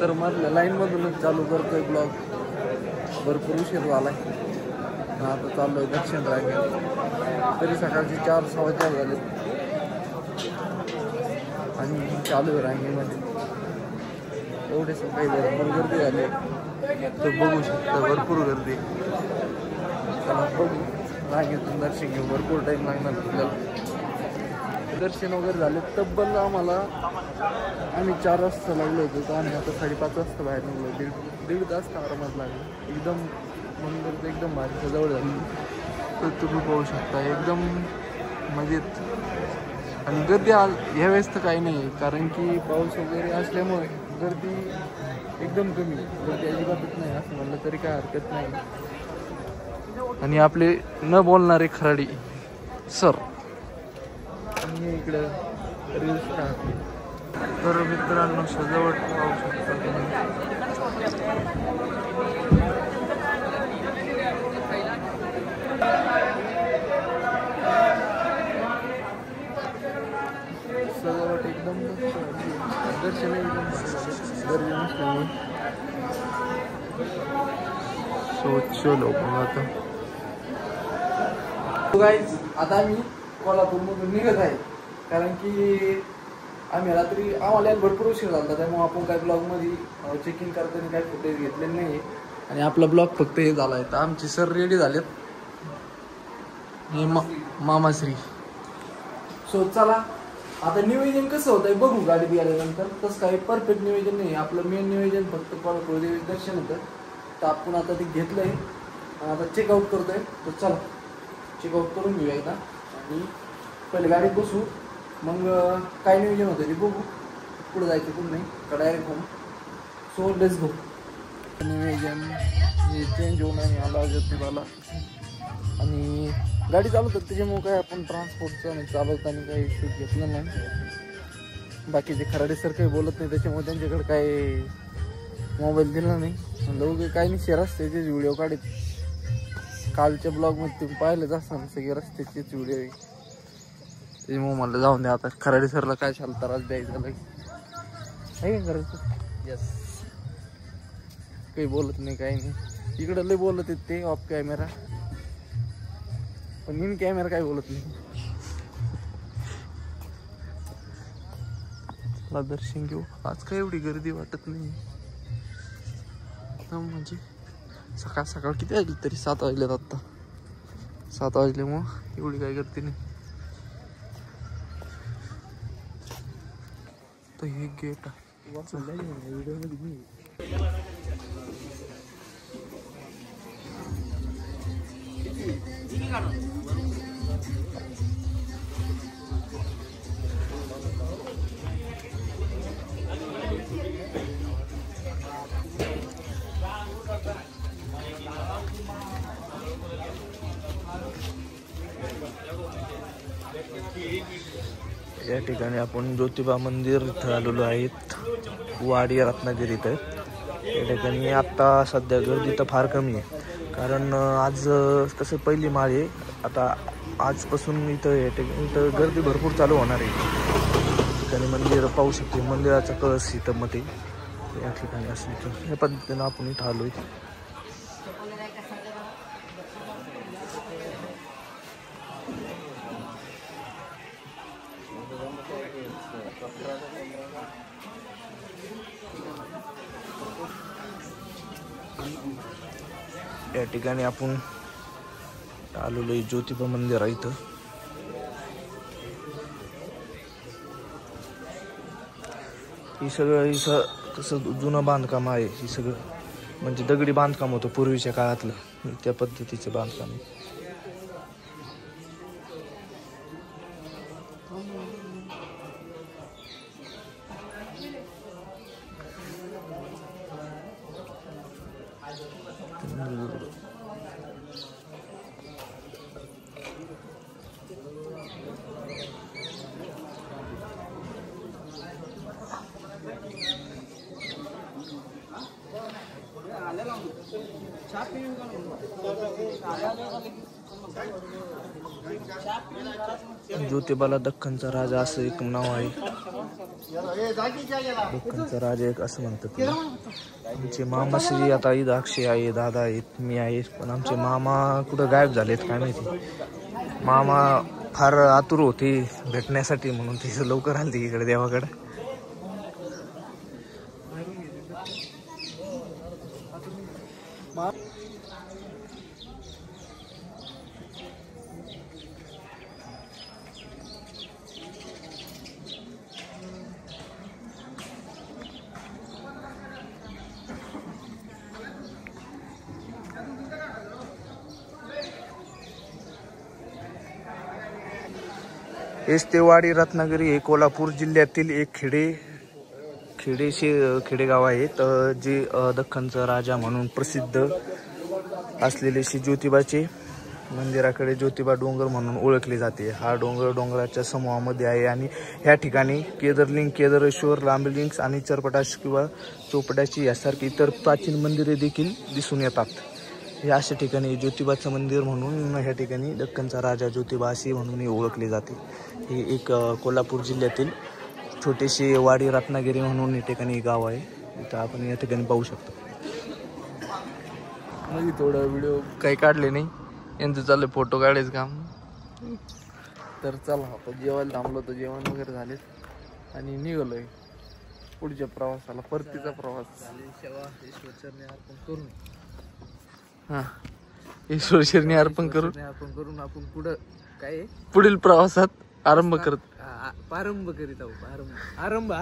तर मधल्या लाईनमधूनच चालू करतोय ब्लॉग. भरपूर उशीर झालाय. आता चाललोय दक्षिण रांगेत. तरी सकाळचे 4:15 झाले आणि चालू आहे रांगेमध्ये. एवढे सकाळी भरपूर गर्दी झाली तर बघू शकता, भरपूर गर्दी. चला बघू, रांगेतून दर्शन घेऊ. भरपूर टाईम लागणार आपल्याला. दर्शन वगैरे झाले. तब्बल आम्ही 4 वाजता लागलो होतो, तर आम्ही आता 5:30 वाजता बाहेर निघलो. दीड तास आरामात लागलो. एकदम मंदिर तर एकदम भारी जवळ झाली. तर तुम्ही पाहू शकता एकदम मजेत. आणि गर्दी ह्या वेळेस तर काही नाही, कारण की पाऊस वगैरे असल्यामुळे गर्दी एकदम कमी. गर्दी अजिबातच नाही असं म्हणलं तरी काय हरकत नाही. आणि आपले न बोलणारे खराडी सर आणि इकडं रील्स टाकते. तर मित्रांनो, सजावट पाहू शकता तुम्ही. सजावट एकदम दर्शन एकदम गर्दी नसल्यामुळे चलो बघा. आता आम्ही कोल्हापूरमधून निघत आहे, कारण की आम्ही रात्री आम्हाला भरपूर उशीर झाला. त्यामुळे आपण काय ब्लॉगमध्ये चेकिंग करताना काही फुटेज घेतलेले नाही. आणि आपला ब्लॉग फक्त हे झाला आहे. तर आमचे सर रेडी झालेत. हे मामाश्री. सो चला आता नियोजन कसं होतं आहे बघू. गाडी गेल्यानंतर तसं काही परफेक्ट नियोजन नाही. आपलं मेन नियोजन फक्त कोल्हापूर देवी दर्शन होतं. तर आपण आता ते घेतलं आहे आणि आता चेकआउट करतो आहे. तर चला चेकआउट करून घेऊया एकदा आणि पहिले गाडीत बसू. मग काय नियोजन होतं ते बघू. पुढे जायचं कुठं नाही का direct home. So let's go. नियोजन हे चेंज होऊन आणि आला ज्योतिबाला. आणि गाडी चालवतात त्याच्यामुळे काय आपण ट्रान्सपोर्टचं आणि चालवताना काही शूट घेतलं नाही. बाकीचे खराडे सर काही बोलत नाही, त्याच्यामुळे त्यांच्याकडे काही मोबाईल दिला नाही. म्हणलं काही नाही, शे रस्त्याचेच व्हिडिओ काढत. कालच्या ब्लॉगमध्ये तुम्ही पाहिलंच असताना सगळे रस्त्याचेच व्हिडिओ आहे. त्याच्यामुळे मला जाऊन द्या. आता खराडे सरला काय त्रास द्यायचा आहे का करायचं. यस, काही बोलत नाही काही नाही. इकडं लय बोलत आहेत ते ऑफ कॅमेरा, पण इन कॅमेरा काय बोलत नाही. चला दर्शन घेऊ. आज काय एवढी गर्दी वाटत नाही. म्हणजे सकाळ सकाळ किती वाजली तरी 7 वाजलेत. आत्ता 7 वाजल्यामुळं एवढी काय गर्दी नाही. तर हे गेट व्हिडिओमध्ये या ठिकाणी आपण ज्योतिबा मंदिर इथं आलेलो आहेत. वाडी रत्नागिरी इथं. या ठिकाणी आत्ता सध्या गर्दी तर फार कमी आहे, कारण आज कसं पहिली माळ आहे. आता आजपासून इथं गर्दी भरपूर चालू होणार आहे. ठिकाणी मंदिर पाहू शकते. मंदिराचा कळस इथं मध्ये या ठिकाणी असली तर या पद्धतीनं आपण इथं आलोय. या ठिकाणी आपण आलेलो आहे ज्योतिबा मंदिर आहे इथं. ही सगळं इथं कसं जुनं बांधकाम आहे. ही सगळं म्हणजे दगडी बांधकाम होतं पूर्वीच्या काळातलं, त्या पद्धतीचं बांधकाम आहे. ज्योतिबाला दख्खनचा राजा असं एक नाव आहे. दख्खनचा राजा एक असं म्हणतात. आमचे मामाश्री आता इथं अक्षय आहे, दादा आहेत, मी आहे. पण आमचे मामा कुठं गायब झालेत काय माहिती. मामा फार आतुर होते भेटण्यासाठी म्हणून ते लवकर आले इकडे देवाकडे. एस्तेवाडी रत्नागिरी हे कोल्हापूर जिल्ह्यातील एक खेडेगाव आहे. जे दख्खनचा राजा म्हणून प्रसिद्ध असलेले श्री ज्योतिबाचे मंदिराकडे ज्योतिबा डोंगर म्हणून ओळखले जाते. हा डोंगर डोंगराच्या समूहामध्ये आहे आणि ह्या ठिकाणी केदारलिंग, केदारेश्वर, लांबलिंग आणि चरपटाश किंवा चोपटाची यासारखी इतर प्राचीन मंदिरे देखील दिसून येतात. हे अशा ठिकाणी ज्योतिबाचं मंदिर म्हणून ह्या ठिकाणी दख्खनचा राजा ज्योतिबा असे म्हणून ओळखले जाते. हे एक कोल्हापूर जिल्ह्यातील छोटेसे वाडी रत्नागिरी म्हणून या ठिकाणी गाव आहे. इथं आपण या ठिकाणी पाहू शकतो. म्हणजे थोडं व्हिडिओ काही काढले नाही, यांचं चाललंय फोटो काढायचं काम. तर चला आता जेवायला थांबलो तर जेवण वगैरे झालेत आणि निघालोय पुढच्या प्रवासाला, परतीचा प्रवास. हा, ईश्वर शरणी अर्पण करून आपण पुढं काय पुढील प्रवासात आरंभ प्रारंभ करीत आहोत. आरंभ